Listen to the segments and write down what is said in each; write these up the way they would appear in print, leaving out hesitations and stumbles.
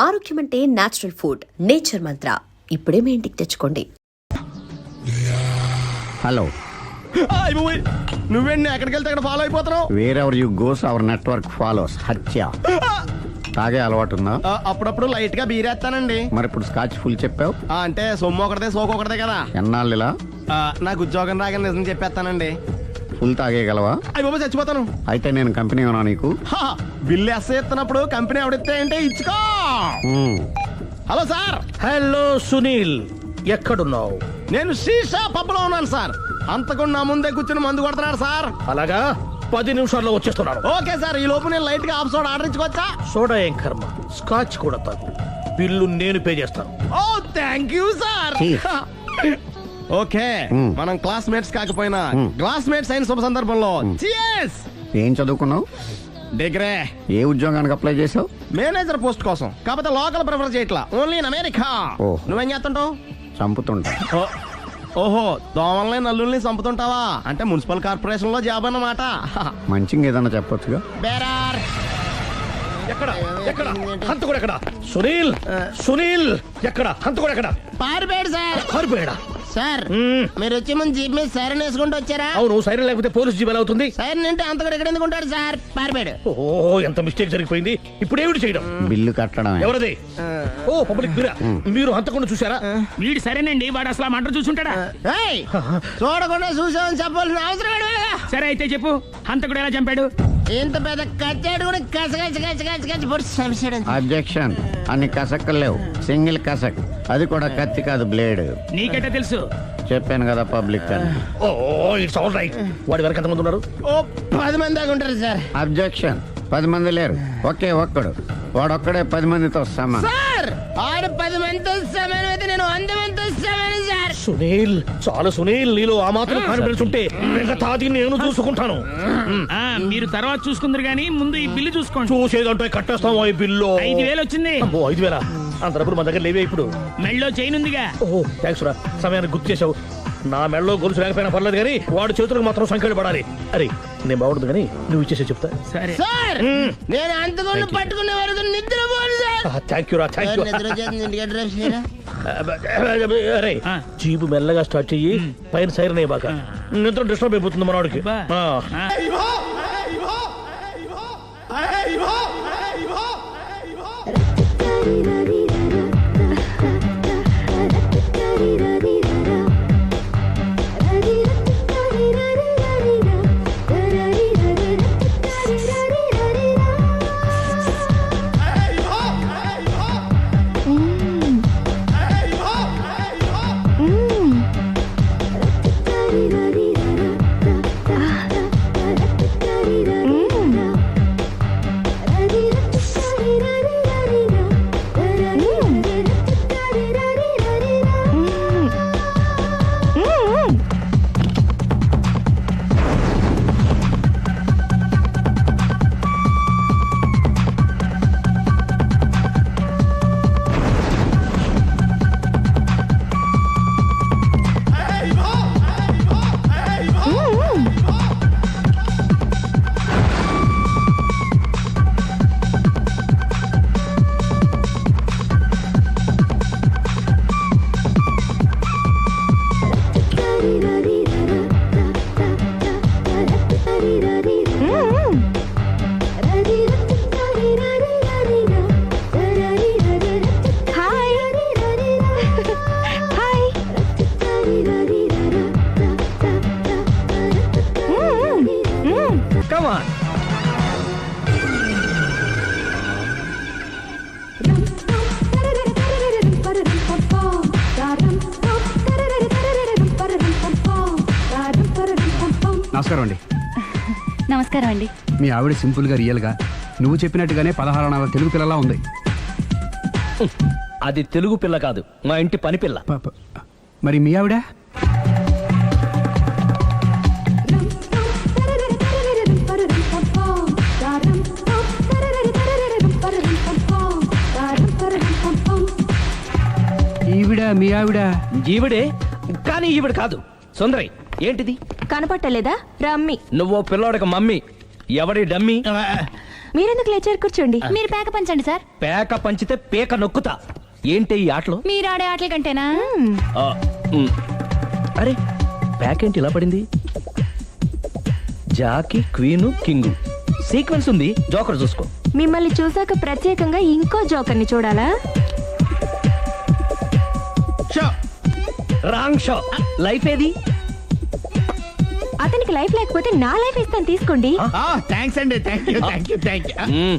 ఆరోగ్యం అంటే natural food. Nature మంత్ర ఇప్పుడే మీ ఇంటికి తెచ్చుకోండి. హలో, నువ్వేంటి ఎక్కడికి వెళ్తే అక్కడ ఫాలో అయిపోతున్నావు? Wherever you goes our network follows. హత్య. తాగే అలవాటు ఉందా? అప్పుడప్పుడు లైట్ గా బీరేస్తానండి. మరి ఇప్పుడు స్కాచ్ ఫుల్ చెప్పావు అంటే సొమ్ము ఒకటిదే సోకు ఒకటిదే కదా. ఎన్నాళ్ళిలా? నాకు ఉద్యోగం రాగానే నిజం చెప్పేస్తానండి. ఫుల్ తాగేయగలవా? అయ్యి బాబు చచ్చిపోతాను. అయితే నేను కంపెనీ ఉన్నా నీకు? బిల్లు ఎస్తున్నప్పుడు కంపెనీ ఎవడిస్తే అంటే ఇచ్చుకో. Hello sir. హలో సునీల్, ఎక్కడున్నావు? నేను శీషా పబ్లో ఉన్నాను సార్. అంతకుండా నా ముందే కూర్చుని మందు కొడుతున్నాడు సార్. అలాగా, 10 నిమిషాల్లో వచ్చేస్తున్నాను. Okay sir. ఈ లోపు నేను లైట్ గా హాఫ్ సోడా ఆర్డర్ ఇచ్చుకోవచ్చా? సోడా ఏం కర్మ, స్కాచ్ కూడా తాగు. బిల్లు నేను పే చేస్తాను. ఓ థ్యాంక్ యూ సార్. ఓకే, మనం క్లాస్మేట్స్ కాకపోయినా క్లాస్మేట్స్ అయిన శుభ సందర్భంలో cheers. ఏం చదువుకున్నావు? డిగ్రీ. ఏ ఉద్యోగానికి అప్లై చేసావు? మేనేజర్ పోస్ట్ కోసం. కాకపోతే లోకల్ ప్రిఫర్ చేయట్లా, ఓన్లీ ఇన్ అమెరికా. ఓహో. నువ్వేం చేస్తుంటావు? చంపుతుంటా. ఓహో, దోమల్ని నల్లుల్ని చంపుతుంటావా? అంటే మున్సిపల్ కార్పొరేషన్ లో జాబ్ అన్నమాట. మంచిగా ఏదన్నా చెప్పొచ్చుగా. బేరార్. ఎక్కడ ఎక్కడ హంతకుడు ఎక్కడ? సునీల్, సునీల్ ఎక్కడ? హంతకుడు ఎక్కడ? పారిపోయాడు సార్. పారిపోయాడా? సార్ మీరు వచ్చే ముందు జీప్ మీద సైరన్ వేసుకుంటూ వచ్చారా? అవును, సైరన్ లేకపోతే పోలీస్ జీవన్ అవుతుంది. సైరన్ అంటే అంతకుడు ఎక్కడ ఎందుకు ఉంటాడు సార్? పారిపోయాడు. ఓ, ఎంత మిస్టేక్ జరిగిపోయింది. ఇప్పుడు ఏమిటి చేయడం? బిల్లు కట్టడం. ఎవరది? ఓ, పబ్లిక్ మీరా? మీరు హంతకుండా చూసారా? వీడు సరేనండి, వాడు అసలు మంట చూసుంటాడా? ఏయ్, చూడకుండా చూసామని చెప్పాల్సిన అవసరం లేదు. సరే అయితే చెప్పు, హంతకుడు ఎలా చంపాడు? ఇంత పెద్ద కచ్చాడు కూడా కచ్చ పొడి సమస్యడు. అబ్జెక్షన్. అన్ని కసక్కలు లేవు, సింగిల్ కసక్. అది కూడా కత్తి కాదు, బ్లేడ్. నీకెట్టా తెలుసు? చెప్పాను కదా పబ్లిక్ అని. ఓ, ఇట్స్ ఆల్ రైట్. వాడి వరకు ఎంతమంది ఉన్నారు? ఓ 10 మంది దాకా ఉంటారు సార్. అబ్జెక్షన్. 10 మంది లేరు, ఒకే ఒక్కడు. వాడొక్కడే 10 మందితో సమానం. సార్ ఆడు 10 మందితో సమానం అయితే నేను 100 మందితో సమానం సార్. సునీల్, చాలా సునీల్, నీలో ఆ మాత్రం కాన్ఫిడెన్స్ ఉంటే మిగతాది నేను చూసుకుంటాను. మీరు తర్వాత చూసుకుందరు గానీ ముందు ఈ బిల్లు చూసుకోండి. చూసేదంటే కట్టేస్తాం. ఈ బిల్లు 5,000 వచ్చింది. 5,000? అంత డబ్బులు మన దగ్గర లేవే ఇప్పుడు. మెళ్ళో చైన్ ఉందిగా. ఓహో, థ్యాంక్స్ రా, సమయానికి గుర్తు చేసావు. నా మెళ్ళలో గొలుసు లేకపోయినా పర్లేదు కానీ వాడి చేతులకు మాత్రం సంఖ్యలు పడాలి. అరే, నేను బాగుంటుంది కానీ నువ్వు ఇచ్చేసే చెప్తా. సరే సార్, నేను అంతకుండా పట్టుకునే వరకు నిద్రపోను సార్. థ్యాంక్ యూ రా, థ్యాంక్ యూ. నిద్ర చేస్తుంది, ఇంటికి అడ్రస్ చేయరా? అరే, జీపు మెల్లగా స్టార్ట్ చెయ్యి, పైన సైరన్ అయ్యి బాగా. నిద్ర డిస్టర్బ్ అయిపోతుంది మనవాడికి. నమస్కారం అండి. నమస్కారం అండి. మీ ఆవిడ సింపుల్ గా రియల్ గా నువ్వు చెప్పినట్టుగానే 16 అణాల తెలుగు పిల్లలా ఉంది. అది తెలుగు పిల్ల కాదు, మా ఇంటి పని పిల్ల. మరి మీ ఆవిడ? ఈవిడ మీ ఆవిడ? ఈవిడే, కానీ ఈవిడ కాదు. సుందరి, ఏంటిది కనపట్టలేదా? రమ్మి. నువ్వు పిల్లోడికి మమ్మీ, ఎవడి డమ్మీ? మీరెందుకు లేచారు? కూర్చోండి. మీరు పేక పంచండి సార్. పేక పంచితే పేక నొక్కుతా. ఏంటి ఈ ఆటలు? మీరు ఆడే ఆటల కంటేనా? ఆ, ఉమ్. అరే పేక ఏంటి ఇలా పడింది? జాకి, క్వీను, కింగు సీక్వెన్స్ ఉంది. జోకర్ చూసుకో. మిమ్మల్ని చూసాక ప్రత్యేకంగా ఇంకో జోకర్ని చూడాలా? Wrong show. లైఫ్ ఏది? అతనికి లైఫ్ లేకపోతే నా లైఫ్ ఇస్తాను, తీసుకోండి. థ్యాంక్స్ అండి. Thank you. ఉమ్.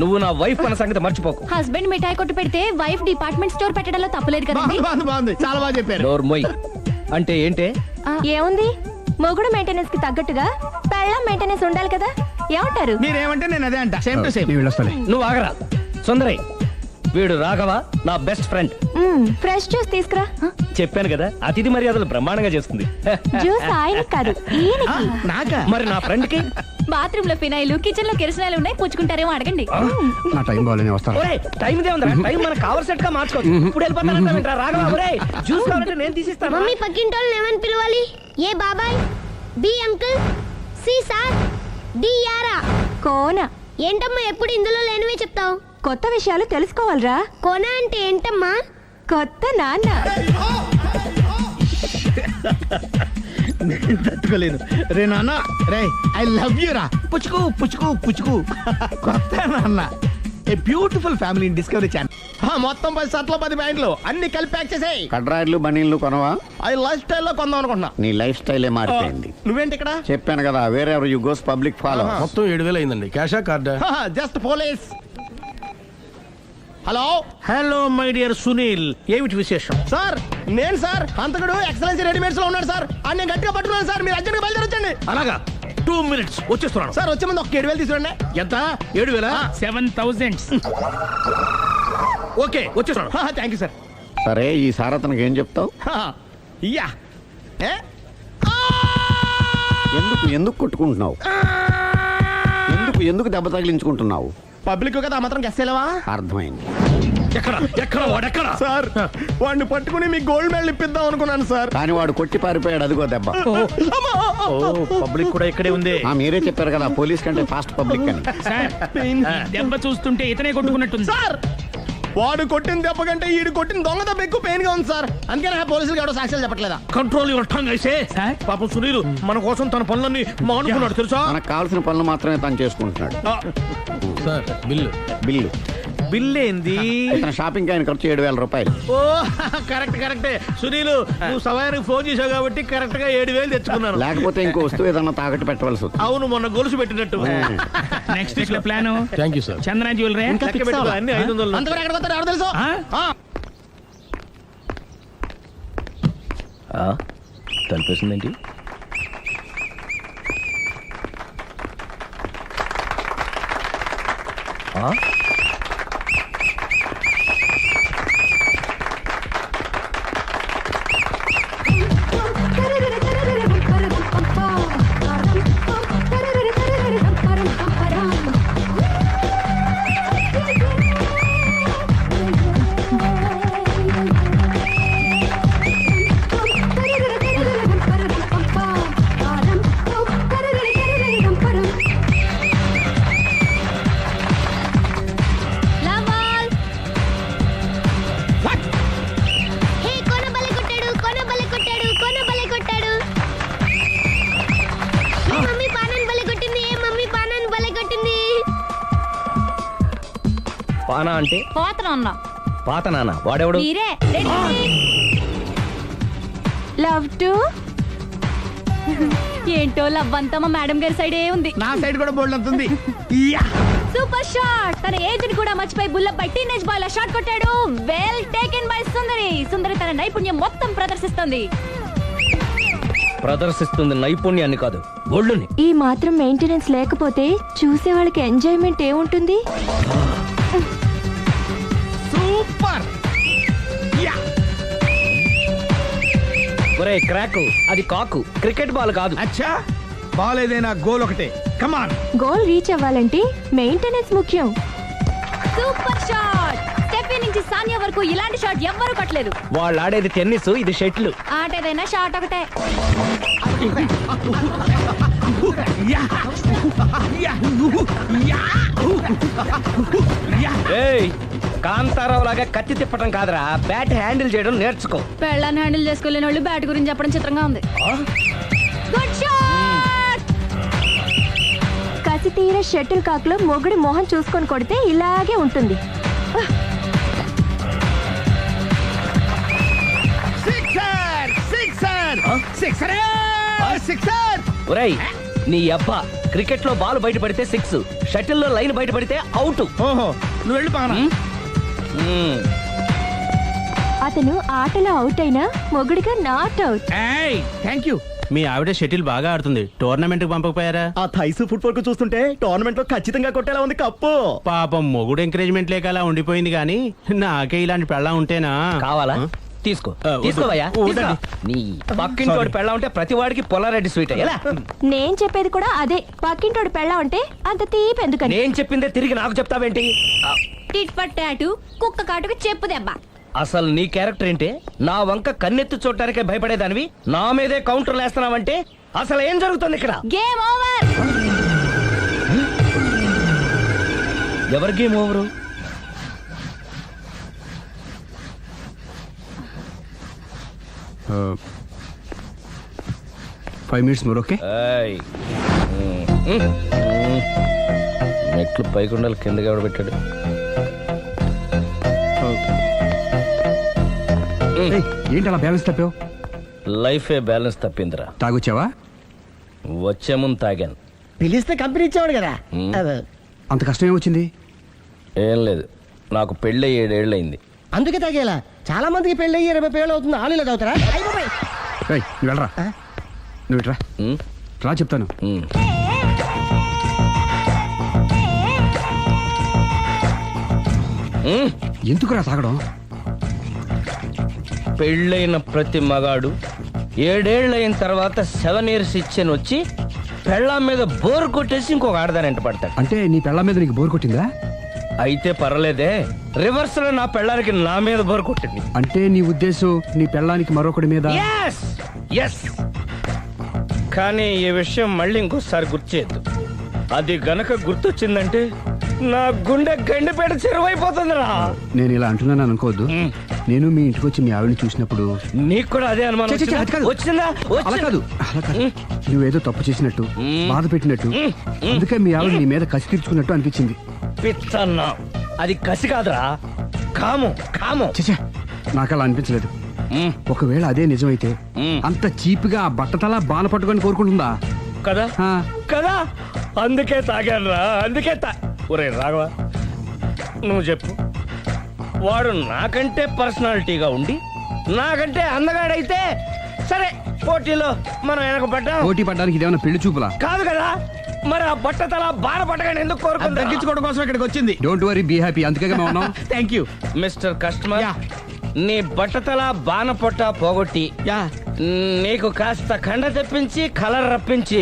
నువ్వు నా వైఫ్ అన్న సంగతి మర్చిపోకు. హస్బెండ్ మిఠాయి కొట్టు పెడితే వైఫ్ డిపార్ట్మెంట్ స్టోర్ పెట్టడంలో తప్పులేదు కదండి. బాగుంది, చాలా బాగా చెప్పారు. డోర్ మొయ్. అంటే ఏంటే? ఏముంది, మొగుడు మెయింటెనెన్స్ కి తగ్గట్టుగా పెళ్ళం మెయింటెనెన్స్ ఉండాలి కదా. ఏమంటారు? మీరేమంటే నేను అదే అంట. Same to same. నేను వెళ్ళొస్తాలే. నువ్వు ఆగరా సుందరై. వీడు రాఘవ, నా బెస్ట్ ఫ్రెండ్. ఫ్రెష్ జ్యూస్ తీసుకురా. చెప్పాను కదా, అతిథి మర్యాదలు బ్రహ్మాండంగా చేస్తుంది. జ్యూస్ ఆయనకి కాదు, ఈయనకి. నాకా? మరి నా ఫ్రెండ్ కి? బాత్రూమ్ లో ఫినాయిల్, కిచెన్ లో కిరసనాయిలు ఉన్నాయి, పుచ్చుకుంటారేమో అడగండి. నా టైం బాగాలేని వస్తాను. ఒరేయ్, టైం ఇదే ఉందిరా. టైం మనకు కావర్ సెట్ గా మార్చుకోవచ్చు. ఇప్పుడు వెళ్ళిపోతానంటా రాఘవ. ఒరేయ్, జ్యూస్ కావాలంటే నేను తీసిస్తాను. మమ్మీ పక్కింటోళ్ళని ఏమని పిలవాలి? ఏ బాబాయ్, B uncle, C sir, D యారా. కోన. ఏంటమ్మా ఎప్పుడు ఇందులో లేనివే చెప్తావు? కొత్త విషయాలు తెలుసుకోవాలిరా. కోన అంటే ఏంటమ్మా? కొత్త నాన్న. తట్టుకోలేదు రే నాన్న. రే ఐ లవ్ యూ రా. పుచ్చుకు పుచ్చుకు పుచ్చుకు. కొత్త నాన్న. A beautiful family in discovery channel. మొత్తం 10 షర్ట్లు 10 ప్యాంట్లు అన్ని కలిపి ప్యాక్ చేసేయ్. కడ్రాయిడ్లు బనీళ్లు కొనవా? అది లైఫ్ స్టైల్లో కొందాం అనుకుంటున్నా. నీ లైఫ్ స్టైలే మారిపోయింది. నువ్వేంటి ఇక్కడ? చెప్పాను కదా, వేరే ఎవరు యు గోస్ పబ్లిక్ ఫాలో. మొత్తం 7,000 అయిందండి. క్యాషా కార్డా? Just police. Hello hello my dear Sunil, ఏమిటి విశేషం? సార్, నేను సార్ అంతకుడు ఎక్సలెన్సీ రెడీమేడ్స్ లో ఉన్నాడు సార్. అని నేను గట్టిగా పట్టుకున్నాను సార్. మీరు అర్జెంట్గా బయలుదేరొచ్చండి. అలాగా, 2 minutes వచ్చేస్తున్నాను. సార్ వచ్చే ముందు ఒక 7,000 తీసుకురండి. ఎంత? 7,000? 7,000. ఓకే, వచ్చేస్తున్నాను. Thank you sir. సరే, ఈ సారతనకి ఏం చెప్తావు? ఇయ్యా. ఏ? ఎందుకు కొట్టుకుంటున్నావు? ఎందుకు దెబ్బ తగిలించుకుంటున్నావు? పబ్లిక్ కదా మాత్రం గెస్సేలేవా? అర్థమైంది. ఎక్కడ వాడెక్కడ? సార్, వాడిని పట్టుకుని మీకు గోల్డ్ మెడల్ ఇప్పిద్దాం అనుకున్నాను సార్. కానీ వాడు కొట్టి పారిపోయాడు. అదిగో దెబ్బ. పబ్లిక్ కూడా ఇక్కడే ఉంది. మీరే చెప్పారు కదా, పోలీస్ కంటే ఫాస్ట్ పబ్లిక్ అని. సార్, ఈ దెబ్బ చూస్తుంటే ఇతనే కొట్టుకున్నట్టుంది. సార్, వాడు కొట్టిన దెబ్బ కంటే ఈడు కొట్టిన దొంగ దెబ్బ ఎక్కువ పెయిన్ గా ఉంది సార్. అందుకే నా పోలీసులు ఎవడో సాక్ష్యాలు చెప్పట్లేదా? కంట్రోల్ యువర్ టంగ్ అయితే. పాపం సునీల్ మన కోసం తన పనులన్నీ మానుకున్నాడు తెలుసా? మనకు కావాల్సిన పనులు మాత్రమే తను చేసుకుంటున్నాడు. సార్, బిల్లు బిల్ ఏంది? ఇతను షాపింగ్ ఆయన ఖర్చు 7,000 రూపాయలు. ఓ కరెక్టే సునీల్, నువ్వు సమయానికి ఫోన్ చేసావు కాబట్టి కరెక్ట్ గా 7,000 తెచ్చుకున్నాను. లేకపోతే ఇంకో వస్తువు ఏదన్నా తాకట్టు పెట్టవలసి వస్తుంది. అవును, మొన్న గొలుసు పెట్టినట్టు. నెక్స్ట్ వీక్ లో plan thank you sir. Chandana jewellery. లెక్క పెట్టుకో, అన్ని 500. అంతవరకు ఎక్కడ పోతారు ఎవరు తెలుసు? తలిపేసిందేంటి? హే, కోన బలే కొట్టాడు, కోన బలే కొట్టాడు, కోన బలే కొట్టాడు. ఏ మమ్మీ పానాన్ని బలే కొట్టింది, ఏ మమ్మీ పానాన్ని బలే కొట్టింది. పానా అంటే పోత నాన్న. పాత నాన్న. వాడెవడు? మీరే. Love to. ఏంటో లవ్ అంతా మా మేడం గారి సైడే ఉంది. నా సైడ్ కూడా బోల్డ్ అంతుంది. Super shot. తన ఏజ్ ని కూడా మర్చిపోయి బుల్లపై టీనేజ్ బాయ్ లా షాట్ కొట్టాడు. వెల్ టేకెన్ బై సుందరి తన నైపుణ్యం మొత్తం ప్రదర్శిస్తుంది నైపుణ్యాన్ని కాదు, ఒళ్ళుని. ఈ మాత్రం మెయింటెనెన్స్ లేకపోతే చూసే వాళ్ళకి ఎంజాయ్మెంట్ ఏముంటుంది? సూపర్. ఒరే క్రాకు, అది కాకు, క్రికెట్ బాల్ కాదు. అచ్చా, బాల్ ఏదైనా గోల్ ఒకటే. కమాన్. గోల్ రీచ్ అవ్వాలంటే మెయింటెనెన్స్ ముఖ్యం. Super shot. స్టెఫీ నుంచి సానియా వరకు ఇలాంటి షాట్ ఎవ్వరూ కొట్టలేదు. వాళ్ళు ఆడేది టెన్నిస్, ఇది షటిల్. ఆట ఏదైనా షాట్ ఒకటే. ఏయ్, కాంతారావు లాగా కత్తి తిప్పటం కాదురా, బ్యాట్ హ్యాండిల్ చేయడం నేర్చుకో. పెళ్ళాన్ని హ్యాండిల్ చేసుకోలేని వాళ్ళు బ్యాట్ గురించి చెప్పడం చిత్రంగా ఉంది. Good shot. కసి తీర షటిల్ కాక్ లో మొగుడి మొహం చూసుకొని కొడితే ఇలాగే ఉంటుంది. ఒరేయ్, నీ అబ్బా క్రికెట్ లో బాల్ బయట పడితే 6, షటిల్ లో లైన్ బయట పడితే అవుట్. ఓహో, నువ్వు వెళ్ళి పానా. అతను ఆటలో అవుట్ అయినా మొగుడిగా నాట్ అవుట్. Thank you. మీ ఆవిడ షటిల్ బాగా ఆడుతుంది, టోర్నమెంట్ కి పంపకపోయారా? ఆ థైస్ ఫుట్బాల్ కు చూస్తుంటే టోర్నమెంట్ లో ఖచ్చితంగా కొట్టేలా ఉంది కప్పు. పాపం మొగుడు ఎంకరేజ్మెంట్ లేక అలా ఉండిపోయింది కానీ నాకే ఇలాంటి పెళ్ళం ఉంటేనా. కావాలా? తీసుకో, తీసుకోవయ్యా. తీసుకో. నీ పక్కింటోడి పెళ్ళ ఉంటే ప్రతి వాడికి పొలారెడ్డి స్వీట్ ఎలా? నేను చెప్పేది కూడా అదే. పక్కింటోడు పెళ్ళా ఉంటే అంత తీపి ఎందుకని? నేను చెప్పిందే తిరిగి నాకు చెప్తావేంటి? టిట్ పట్ టాటు, కుక్క కాటుకు చెప్పు దెబ్బ. అసలు నీ క్యారెక్టర్ ఏంటి? నా వంక కన్నెత్తి చూడటానికే భయపడేదానివి నా మీదే కౌంటర్లు వేస్తున్నావంటే అసలు ఏం జరుగుతుంది ఇక్కడ? Game over. ఎవరి game over? 5 minutes more, okay? మెట్లు పైకుండలు కిందకి ఎవడ పెట్టాడు? ఏంటి అలా బ్యాలెన్స్ తప్పావు? లైఫే బ్యాలెన్స్ తప్పిందిరా. తాగొచ్చావా? వచ్చే ముందు తాగాను. పిలిస్తే కంపెనీ ఇచ్చేవాడు కదా. అంత కష్టం ఏమొచ్చింది? ఏం లేదు, నాకు పెళ్ళి 7 ఏళ్ళయింది. అందుకే తాగేలా. చాలా మందికి పెళ్ళి 20 ఏళ్ళు అవుతుంది. ఆలు ఇలా తాగుతారా? ఏయ్, నువ్వు వెళ్ళరా. నువ్వు ఇట్రా రా, చెప్తాను. ఎందుకురా తాగడం? పెళ్ళైన ప్రతి మగాడు 7 ఏళ్ళైన తర్వాత 7 years ఇచ్చాను వచ్చి పెళ్ళాం మీద బోర్ కొట్టేసి ఇంకొక ఆడదాని ఎంట పడతాడు. అంటే నీ పెళ్ళ మీద నీకు బోర్ కొట్టిందా? అయితే పర్లేదే, రివర్స్ లో నా పెళ్ళానికి నా మీద బోర్ కొట్టింది. అంటే నీ ఉద్దేశం నీ పెళ్ళానికి మరొకటి మీద? Yes! Yes! కానీ ఈ విషయం మళ్ళీ ఇంకోసారి గుర్తు చేయొద్దు. అది గనక గుర్తొచ్చిందంటే నా గుండె గండిపేట చెరువైపోతుందిరా. నేను ఇలా అంటున్నాను అనుకోవద్దు. నేను మీ ఇంటికి వచ్చి మీ ఆవిడని చూసినప్పుడు నీకు కూడా అదే అనుమానం ఛే, ఛే, ఛే, అది కాదు. వచ్చిందా? అలా కాదు, అలా కాదు. నువ్వేదో తప్పు చేసినట్టు, బాధ పెట్టినట్టు, అందుకే మీ ఆవిడ నీ మీద కసి తీర్చుకున్నట్టు అనిపించింది. పిచ్చన్నా, అది కసి కాదురా, కాము కాము. చచ్చా, నాకు అలా అనిపించలేదు. ఒకవేళ అదే నిజమైతే అంత చీప్గా ఆ బట్టతలా బాణ పట్టుకొని కోరుకుంటుందా? కదా ఆ. కదా, అందుకే తాగాను రా, అందుకే ఒరే రాఘవ, నువ్వు చెప్పు, వాడు నాకంటే పర్సనాలిటీగా ఉండి నాకంటే అందగాడైతే సరే, పోటీలో మనం వెనక పడ్డాం. పోటీ పడ్డానికి ఇదేమన్నా పెళ్లి చూపులా? కాదు కదా, మరి ఆ బట్టతల బాణ పట్టగానే ఎందుకు కోరుకుందా? తగ్గించుకోవడం కోసం ఇక్కడికి వచ్చింది. Don't worry, be happy. అందుకే మేము ఉన్నాం. Thank you. మిస్టర్ కస్టమర్, నీ బట్టతల బాణ పొట్ట పోగొట్టి నీకు కాస్త కండ తెప్పించి కలర్ రప్పించి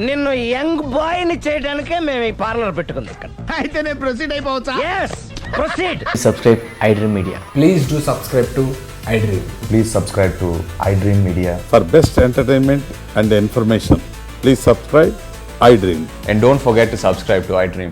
నిన్ను యంగ్ బాయ్ ని చేయడానికే మేము ఈ పార్లర్ పెట్టుకుంది ఇక్కడ. అయితే నేను proceed అయిపోవచ్చా? Yes, proceed. Subscribe iDream Media. Please do subscribe to iDream. Please subscribe to iDream Media. For best entertainment and information, please subscribe iDream. And don't forget to subscribe to iDream.